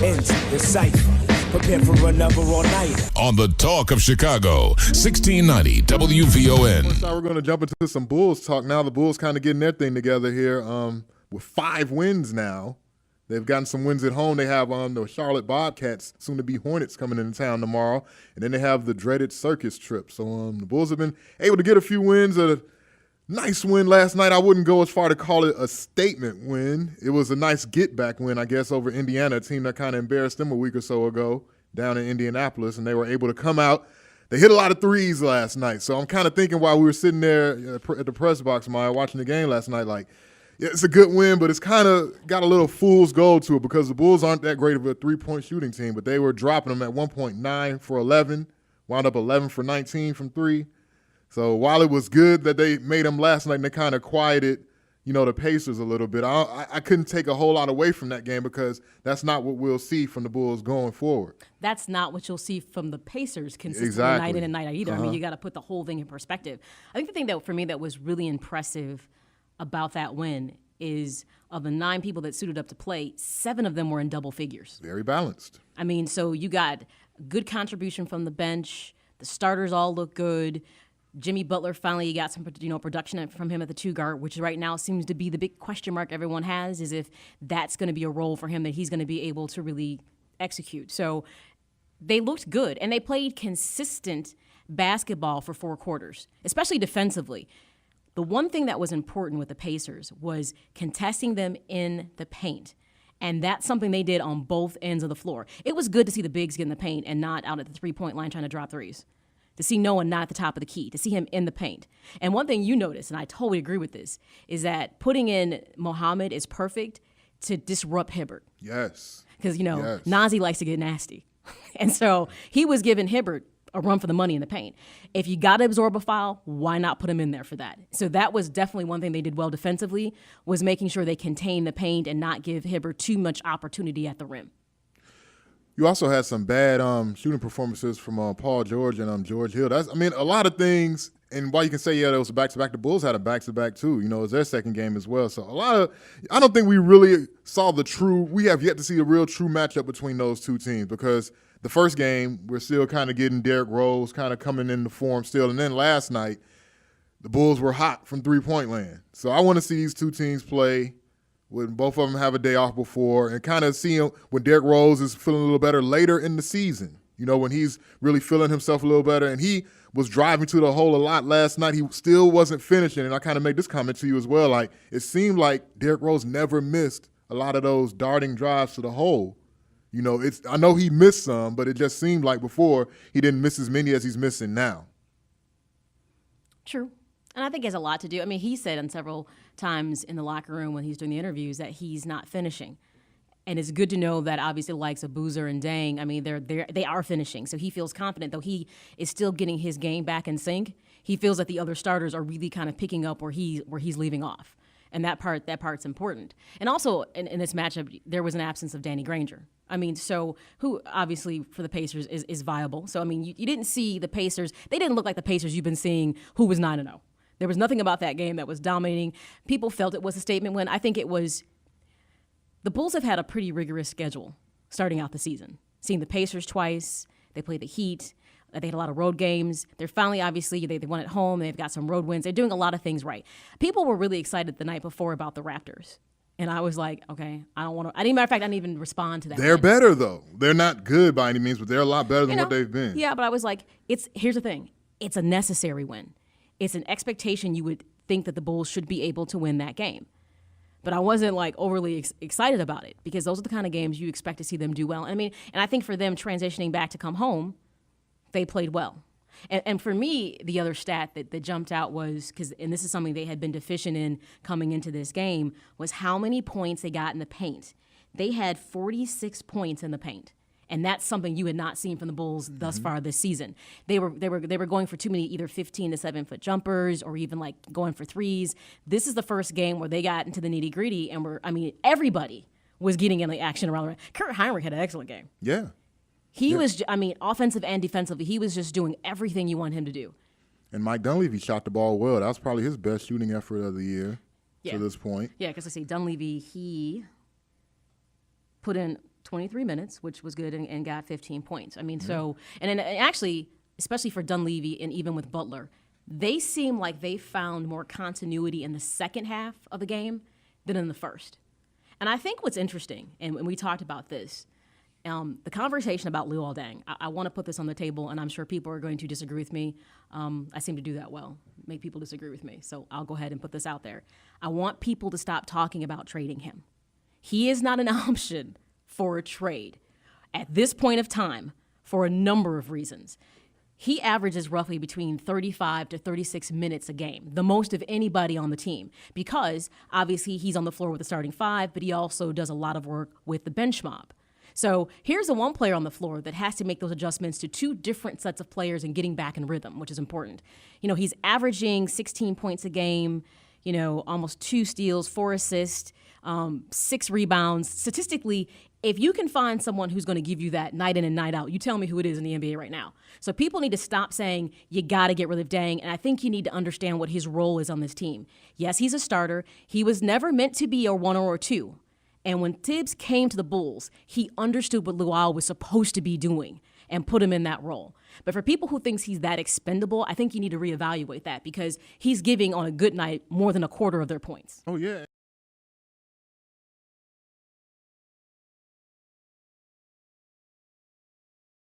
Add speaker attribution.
Speaker 1: ends the Cypher. Prepare for another all-nighter.
Speaker 2: On the Talk of Chicago, 1690 WVON.
Speaker 3: We're going to jump into some Bulls talk now. The Bulls kind of getting their thing together here with 5 wins now. They've gotten some wins at home. They have the Charlotte Bobcats, soon to be Hornets, coming into town tomorrow. And then they have the dreaded circus trip. So the Bulls have been able to get a few wins. A nice win last night. I wouldn't go as far to call it a statement win. It was a nice get-back win, I guess, over Indiana, a team that kind of embarrassed them a week or so ago down in Indianapolis, and they were able to come out. They hit a lot of threes last night. So I'm kind of thinking while we were sitting there at the press box, Maya, watching the game last night, like, yeah, it's a good win, but it's kind of got a little fool's gold to it because the Bulls aren't that great of a three-point shooting team, but they were dropping them at 1.9 for 11, wound up 11 for 19 from 3. So while it was good that they made them last night and they kind of quieted, the Pacers a little bit, I couldn't take a whole lot away from that game because that's not what we'll see from the Bulls going forward.
Speaker 4: That's not what you'll see from the Pacers consistently night in and night out either. I mean, you got to put the whole thing in perspective. I think the thing that, for me, that was really impressive about that win is of the 9 people that suited up to play, 7 of them were in double figures.
Speaker 3: Very balanced.
Speaker 4: I mean, so you got good contribution from the bench. The starters all look good. Jimmy Butler finally got some, production from him at the 2 guard, which right now seems to be the big question mark everyone has, is if that's going to be a role for him that he's going to be able to really execute. So they looked good, and they played consistent basketball for 4 quarters, especially defensively. The one thing that was important with the Pacers was contesting them in the paint. And that's something they did on both ends of the floor. It was good to see the bigs get in the paint and not out at the three-point line trying to drop threes. To see Noah not at the top of the key, to see him in the paint. And one thing you notice, and I totally agree with this, is that putting in Mohammed is perfect to disrupt Hibbert.
Speaker 3: Yes.
Speaker 4: Because, Nazi likes to get nasty. And so he was giving Hibbert a run for the money in the paint. If you got to absorb a foul, why not put him in there for that? So that was definitely one thing they did well defensively, was making sure they contained the paint and not give Hibbert too much opportunity at the rim.
Speaker 3: You also had some bad shooting performances from Paul George and George Hill. A lot of things, and while you can say, yeah, there was a back-to-back, the Bulls had a back-to-back too. It was their second game as well. So I don't think we really saw we have yet to see the real true matchup between those two teams because the first game, we're still kind of getting Derrick Rose kind of coming into form still. And then last night, the Bulls were hot from three-point land. So I want to see these two teams play when both of them have a day off before and kind of see when Derrick Rose is feeling a little better later in the season, when he's really feeling himself a little better. And he was driving to the hole a lot last night. He still wasn't finishing. And I kind of made this comment to you as well. Like, it seemed like Derrick Rose never missed a lot of those darting drives to the hole. I know he missed some, but it just seemed like before he didn't miss as many as he's missing now.
Speaker 4: True. And I think it has a lot to do. I mean, he said on several times in the locker room when he was doing the interviews that he's not finishing. And it's good to know that obviously the likes of Boozer and Dang, I mean, they are finishing. So he feels confident, though he is still getting his game back in sync. He feels that the other starters are really kind of picking up where he's leaving off. And that part's important. And also in this matchup, there was an absence of Danny Granger. I mean, so who obviously for the Pacers is viable. So, I mean, you didn't see the Pacers. They didn't look like the Pacers you've been seeing who was 9-0. There was nothing about that game that was dominating. People felt it was a statement win. I think it was – the Bulls have had a pretty rigorous schedule starting out the season. Seeing the Pacers twice. They played the Heat. They had a lot of road games. They're finally, obviously, they won at home. They've got some road wins. They're doing a lot of things right. People were really excited the night before about the Raptors. And I was like, okay, I don't want to – matter of fact, I didn't even respond to that.
Speaker 3: They're better, though. They're not good by any means, but they're a lot better than what they've been.
Speaker 4: Yeah, but I was like, here's the thing. It's a necessary win. It's an expectation you would think that the Bulls should be able to win that game. But I wasn't like overly excited about it because those are the kind of games you expect to see them do well. And I think for them transitioning back to come home, they played well. And for me, the other stat that jumped out was, and this is something they had been deficient in coming into this game, was how many points they got in the paint. They had 46 points in the paint. And that's something you had not seen from the Bulls thus far this season. They were going for too many either 15 to 7 foot jumpers or even like going for threes. This is the first game where they got into the nitty gritty and everybody was getting in the action around the rim. Kurt Heinrich had an excellent game.
Speaker 3: Yeah.
Speaker 4: He was, offensive and defensively, he was just doing everything you want him to do.
Speaker 3: And Mike Dunleavy shot the ball well. That was probably his best shooting effort of the year to this point.
Speaker 4: Yeah, because Dunleavy, he put in 23 minutes, which was good, and got 15 points. I mean, so, and actually, especially for Dunleavy and even with Butler, they seem like they found more continuity in the second half of the game than in the first. And I think what's interesting, and we talked about this, the conversation about Luol Deng, I want to put this on the table, and I'm sure people are going to disagree with me. I seem to do that well, make people disagree with me. So I'll go ahead and put this out there. I want people to stop talking about trading him. He is not an option for a trade at this point of time for a number of reasons. He averages roughly between 35 to 36 minutes a game, the most of anybody on the team, because obviously he's on the floor with the starting five, but he also does a lot of work with the bench mob. So here's the one player on the floor that has to make those adjustments to two different sets of players and getting back in rhythm, which is important. You know, he's averaging 16 points a game, you know, almost 2 steals, 4 assists, 6 rebounds. Statistically, if you can find someone who's going to give you that night in and night out, you tell me who it is in the NBA right now. So people need to stop saying you got to get rid of Deng, and I think you need to understand what his role is on this team. Yes, he's a starter. He was never meant to be a 1 or a 2. And when Tibbs came to the Bulls, he understood what Luol was supposed to be doing and put him in that role. But for people who thinks he's that expendable, I think you need to reevaluate that because he's giving on a good night more than a quarter of their points.
Speaker 3: Oh, yeah.